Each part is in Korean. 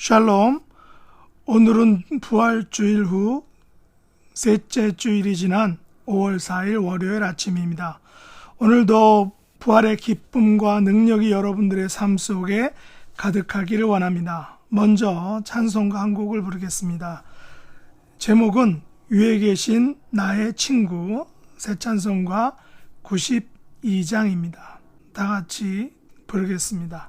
샬롬. 오늘은 부활주일 후 셋째 주일이 지난 5월 4일 월요일 아침입니다. 오늘도 부활의 기쁨과 능력이 여러분들의 삶 속에 가득하기를 원합니다. 먼저 찬송가 한 곡을 부르겠습니다. 제목은 위에 계신 나의 친구, 새 찬송가 92장입니다. 다 같이 부르겠습니다.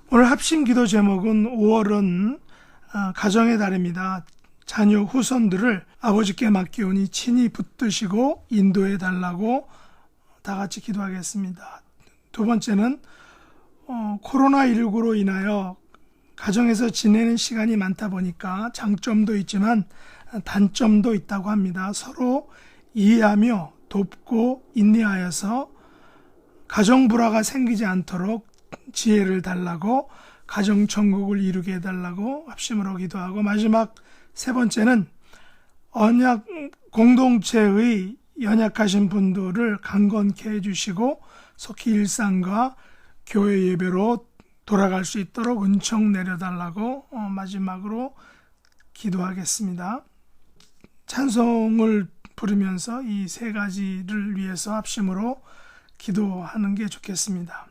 오늘 합심 기도 제목은 5월은 가정의 달입니다. 자녀 후손들을 아버지께 맡기오니 친히 붙드시고 인도해 달라고 다 같이 기도하겠습니다. 두 번째는 코로나19로 인하여 가정에서 지내는 시간이 많다 보니까 장점도 있지만 단점도 있다고 합니다. 서로 이해하며 돕고 인내하여서 가정 불화가 생기지 않도록 지혜를 달라고, 가정천국을 이루게 해달라고 합심으로 기도하고, 마지막 세 번째는 언약 공동체의 연약하신 분들을 강건케 해주시고 속히 일상과 교회 예배로 돌아갈 수 있도록 은총 내려달라고 마지막으로 기도하겠습니다. 찬송을 부르면서 이 세 가지를 위해서 합심으로 기도하는 게 좋겠습니다.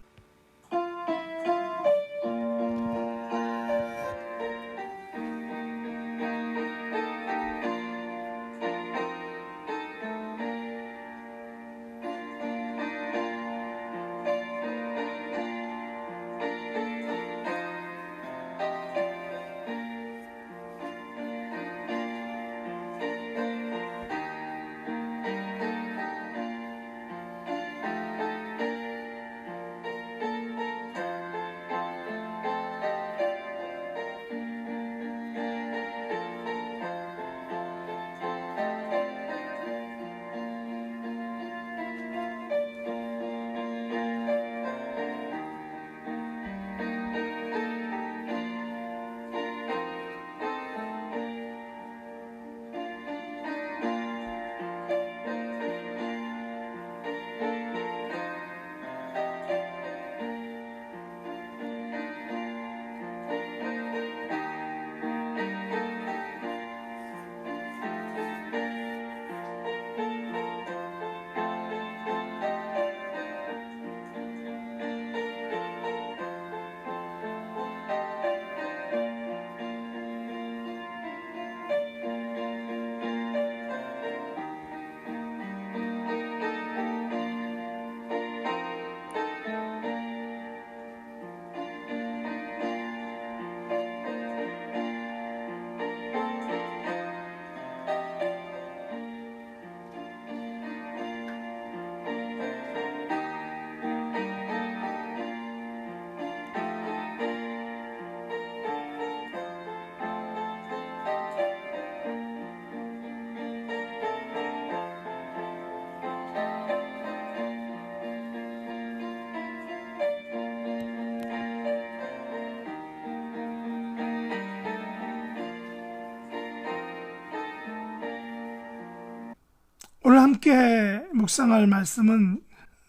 오늘 함께 묵상할 말씀은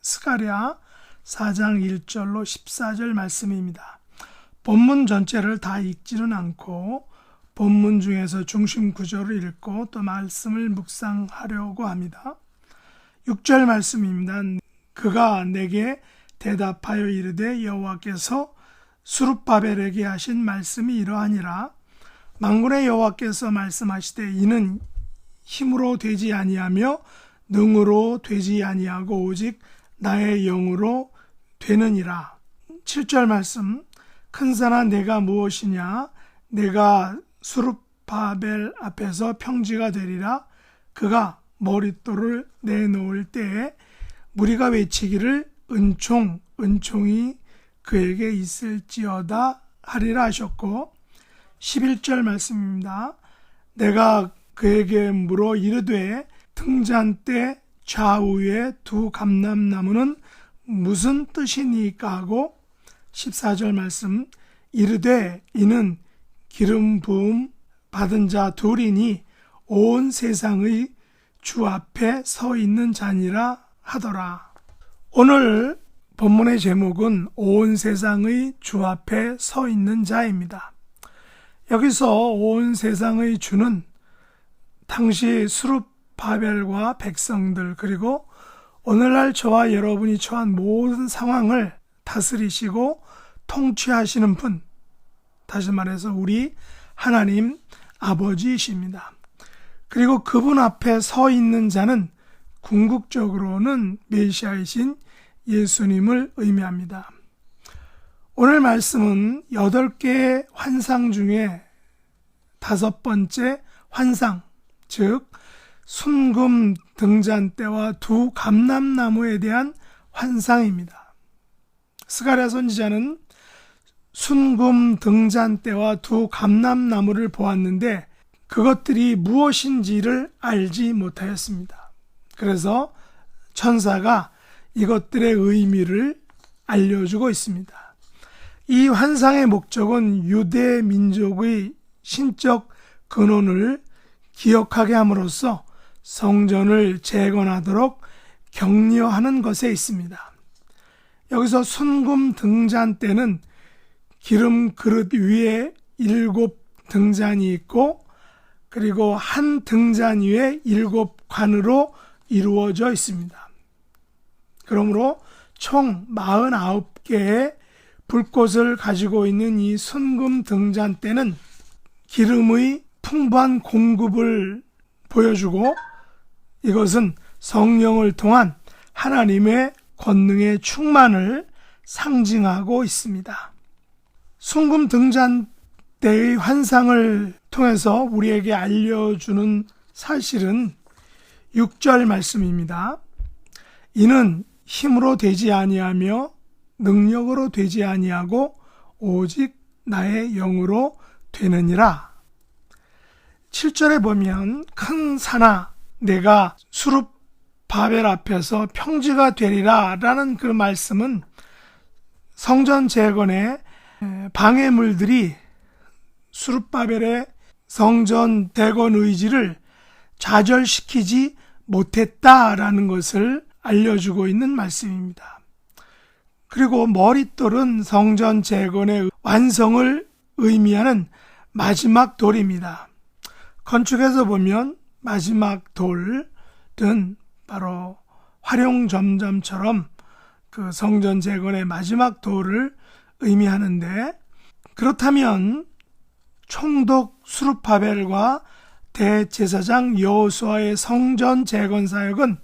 스가랴 4장 1절로 14절 말씀입니다. 본문 전체를 다 읽지는 않고 본문 중에서 중심 구조를 읽고 또 말씀을 묵상하려고 합니다. 6절 말씀입니다. 그가 내게 대답하여 이르되 여호와께서 스룹바벨에게 하신 말씀이 이러하니라. 만군의 여호와께서 말씀하시되 이는 힘으로 되지 아니하며 능으로 되지 아니하고 오직 나의 영으로 되느니라. 7절 말씀, 큰 산아 내가 무엇이냐? 내가 스룹바벨 앞에서 평지가 되리라. 그가 머릿돌을 내놓을 때에 무리가 외치기를 은총 은총이 그에게 있을지어다 하리라 하셨고, 11절 말씀입니다. 내가 그에게 물어 이르되 등잔대 좌우에 두 감람나무는 무슨 뜻이니까 하고, 14절 말씀, 이르되 이는 기름 부음 받은 자 둘이니 온 세상의 주 앞에 서 있는 자니라 하더라. 오늘 본문의 제목은 온 세상의 주 앞에 서 있는 자입니다. 여기서 온 세상의 주는 당시 스룹바벨과 백성들, 그리고 오늘날 저와 여러분이 처한 모든 상황을 다스리시고 통치하시는 분, 다시 말해서 우리 하나님 아버지이십니다. 그리고 그분 앞에 서 있는 자는 궁극적으로는 메시아이신 예수님을 의미합니다. 오늘 말씀은 8개의 환상 중에 5번째 환상, 즉 순금 등잔대와 두 감람나무에 대한 환상입니다. 스가랴 선지자는 순금 등잔대와 두 감람나무를 보았는데 그것들이 무엇인지를 알지 못하였습니다. 그래서 천사가 이것들의 의미를 알려주고 있습니다. 이 환상의 목적은 유대 민족의 신적 근원을 기억하게 함으로써 성전을 재건하도록 격려하는 것에 있습니다. 여기서 순금 등잔대는 기름 그릇 위에 7 등잔이 있고, 그리고 한 등잔 위에 7관으로 이루어져 있습니다. 그러므로 총 49개의 불꽃을 가지고 있는 이 순금 등잔대는 기름의 풍부한 공급을 보여주고, 이것은 성령을 통한 하나님의 권능의 충만을 상징하고 있습니다. 순금 등잔대의 환상을 통해서 우리에게 알려주는 사실은 6절 말씀입니다. 이는 힘으로 되지 아니하며 능력으로 되지 아니하고 오직 나의 영으로 되느니라. 7절에 보면 큰 산아 내가 스룹바벨 앞에서 평지가 되리라 라는 그 말씀은 성전 재건의 방해물들이 스룹바벨의 성전 재건 의지를 좌절시키지 못했다라는 것을 알려주고 있는 말씀입니다. 그리고 머릿돌은 성전 재건의 완성을 의미하는 마지막 돌입니다. 건축에서 보면 마지막 돌은 바로 활용점점처럼 그 성전 재건의 마지막 돌을 의미하는데, 그렇다면 총독 스룹바벨과 대제사장 여호수아의 성전 재건 사역은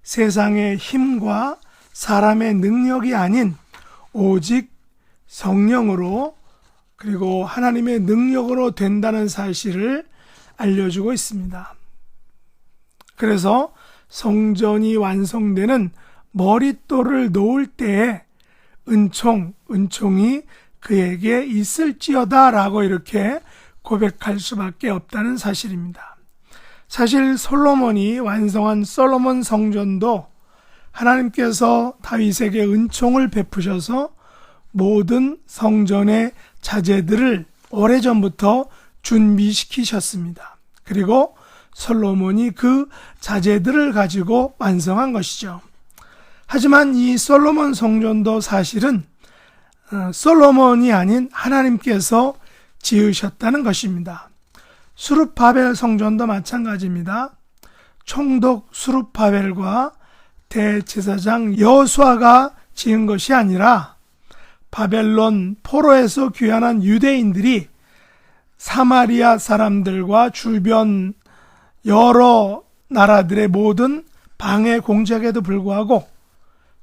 세상의 힘과 사람의 능력이 아닌 오직 성령으로, 그리고 하나님의 능력으로 된다는 사실을 알려주고 있습니다. 그래서 성전이 완성되는 머릿돌을 놓을 때에 은총이 그에게 있을지어다 라고 이렇게 고백할 수밖에 없다는 사실입니다. 사실 솔로몬이 완성한 솔로몬 성전도 하나님께서 다윗에게 은총을 베푸셔서 모든 성전의 자재들을 오래전부터 준비시키셨습니다. 그리고 솔로몬이 그 자재들을 가지고 완성한 것이죠. 하지만 이 솔로몬 성전도 사실은 솔로몬이 아닌 하나님께서 지으셨다는 것입니다. 수룹바벨 성전도 마찬가지입니다. 총독 수룹바벨과 대제사장 여호수아가 지은 것이 아니라 바벨론 포로에서 귀환한 유대인들이 사마리아 사람들과 주변 여러 나라들의 모든 방해 공작에도 불구하고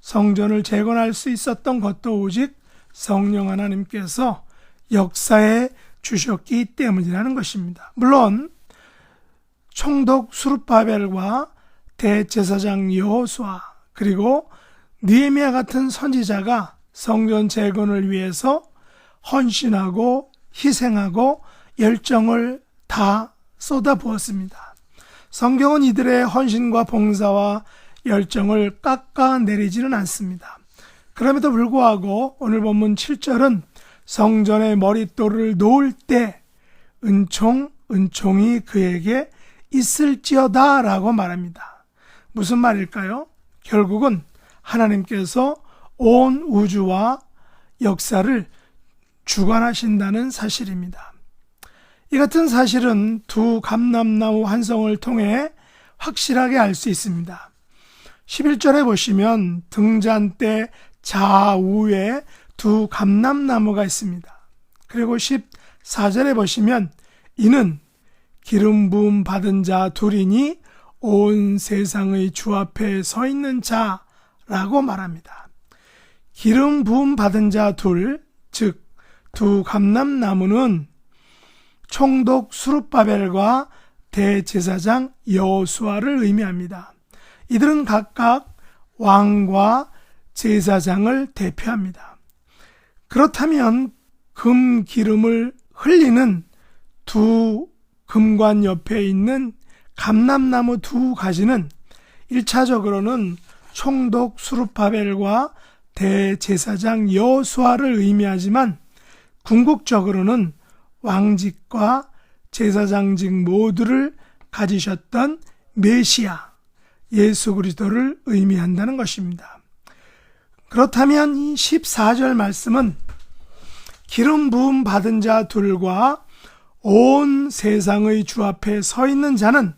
성전을 재건할 수 있었던 것도 오직 성령 하나님께서 역사해 주셨기 때문이라는 것입니다. 물론 총독 수룹바벨과 대제사장 여호수아 그리고 느헤미야 같은 선지자가 성전 재건을 위해서 헌신하고 희생하고 열정을 다 쏟아부었습니다. 성경은 이들의 헌신과 봉사와 열정을 깎아내리지는 않습니다. 그럼에도 불구하고 오늘 본문 7절은 성전의 머릿돌을 놓을 때 은총이 그에게 있을지어다 라고 말합니다. 무슨 말일까요? 결국은 하나님께서 온 우주와 역사를 주관하신다는 사실입니다. 이 같은 사실은 두 감람나무 환성을 통해 확실하게 알 수 있습니다. 11절에 보시면 등잔대 좌우에 두 감람나무가 있습니다. 그리고 14절에 보시면 이는 기름 부음 받은 자 둘이니 온 세상의 주 앞에 서 있는 자라고 말합니다. 기름 부음 받은 자 둘, 즉 두 감람나무는 총독 수룹바벨과 대제사장 여호수아를 의미합니다. 이들은 각각 왕과 제사장을 대표합니다. 그렇다면 금 기름을 흘리는 두 금관 옆에 있는 감람나무 두 가지는 1차적으로는 총독 수룹바벨과 대제사장 여호수아를 의미하지만 궁극적으로는 왕직과 제사장직 모두를 가지셨던 메시아 예수 그리스도를 의미한다는 것입니다. 그렇다면 이 14절 말씀은 기름 부음 받은 자 둘과 온 세상의 주 앞에 서 있는 자는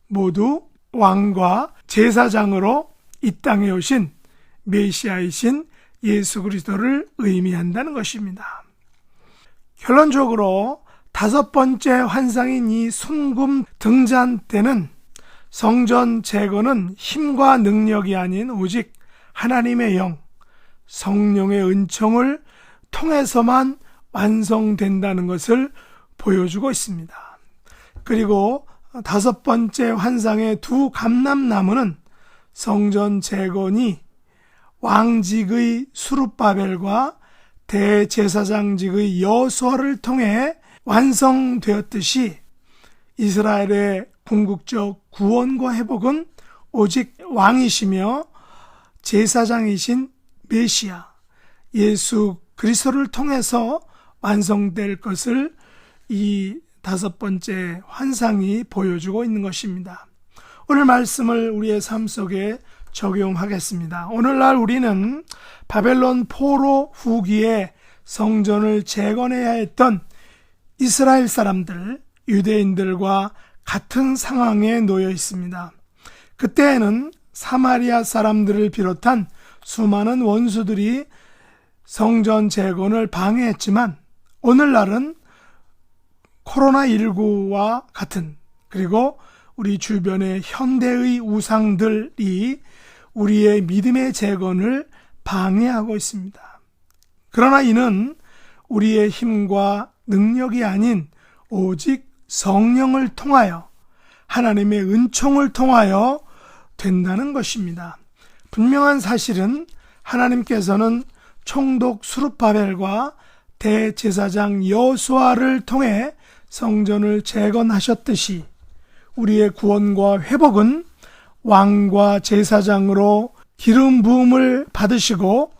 모두 왕과 제사장으로 이 땅에 오신 메시아이신 예수 그리스도를 의미한다는 것입니다. 결론적으로 다섯 번째 환상인 이 순금 등잔대는 성전 재건은 힘과 능력이 아닌 오직 하나님의 영, 성령의 은총을 통해서만 완성된다는 것을 보여주고 있습니다. 그리고 다섯 번째 환상의 두 감람나무는 성전 재건이 왕직의 수룹바벨과 대제사장직의 여호수아를 통해 완성되었듯이 이스라엘의 궁극적 구원과 회복은 오직 왕이시며 제사장이신 메시아 예수 그리스도를 통해서 완성될 것을 이 다섯 번째 환상이 보여주고 있는 것입니다. 오늘 말씀을 우리의 삶 속에 적용하겠습니다. 오늘날 우리는 바벨론 포로 후기에 성전을 재건해야 했던 이스라엘 사람들, 유대인들과 같은 상황에 놓여 있습니다. 그때에는 사마리아 사람들을 비롯한 수많은 원수들이 성전 재건을 방해했지만 오늘날은 코로나19와 같은 그리고 우리 주변의 현대의 우상들이 우리의 믿음의 재건을 방해하고 있습니다. 그러나 이는 우리의 힘과 능력이 아닌 오직 성령을 통하여 하나님의 은총을 통하여 된다는 것입니다. 분명한 사실은 하나님께서는 총독 수룹바벨과 대제사장 여호수아를 통해 성전을 재건하셨듯이 우리의 구원과 회복은 왕과 제사장으로 기름 부음을 받으시고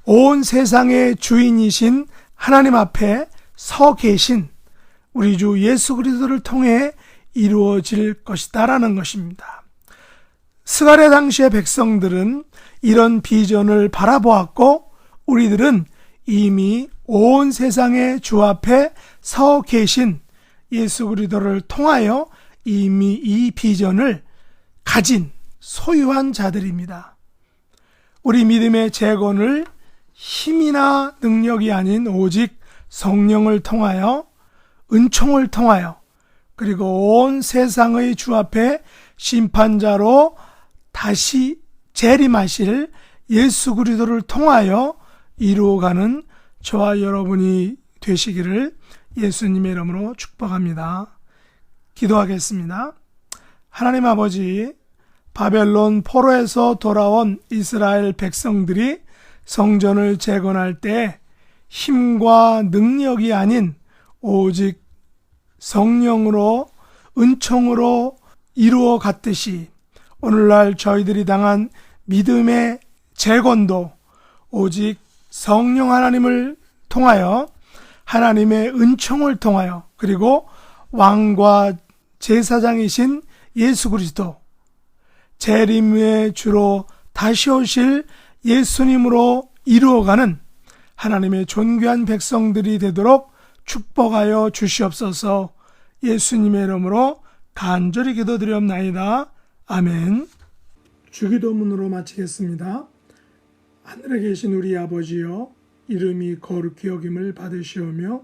온 세상의 주인이신 하나님 앞에 서 계신 우리 주 예수 그리스도를 통해 이루어질 것이다라는 것입니다. 스가랴 당시의 백성들은 이런 비전을 바라보았고 우리들은 이미 온 세상의 주 앞에 서 계신 예수 그리스도를 통하여 이미 이 비전을 가진 소유한 자들입니다. 우리 믿음의 재건을 힘이나 능력이 아닌 오직 성령을 통하여, 은총을 통하여, 그리고 온 세상의 주 앞에 심판자로 다시 재림하실 예수 그리스도를 통하여 이루어가는 저와 여러분이 되시기를 예수님의 이름으로 축복합니다. 기도하겠습니다. 하나님 아버지, 바벨론 포로에서 돌아온 이스라엘 백성들이 성전을 재건할 때 힘과 능력이 아닌 오직 성령으로, 은총으로 이루어 갔듯이 오늘날 저희들이 당한 믿음의 재건도 오직 성령 하나님을 통하여, 하나님의 은총을 통하여, 그리고 왕과 제사장이신 예수 그리스도, 재림의 주로 다시 오실 예수님으로 이루어가는 하나님의 존귀한 백성들이 되도록 축복하여 주시옵소서. 예수님의 이름으로 간절히 기도드리옵나이다. 아멘. 주기도문으로 마치겠습니다. 하늘에 계신 우리 아버지여, 이름이 거룩히 여김을 받으시오며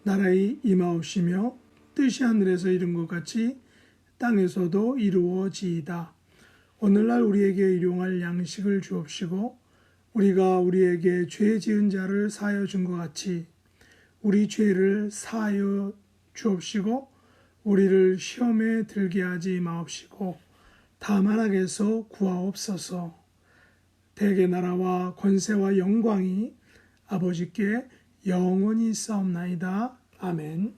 나라의 임하옵시며 뜻이 하늘에서 이룬 것 같이 땅에서도 이루어지이다. 오늘날 우리에게 일용할 양식을 주옵시고 우리가 우리에게 죄 지은 자를 사하여 준 것 같이 우리 죄를 사하여 주옵시고 우리를 시험에 들게 하지 마옵시고 다만 악에서 구하옵소서. 대개 나라와 권세와 영광이 아버지께 영원히 있사옵나이다. 아멘.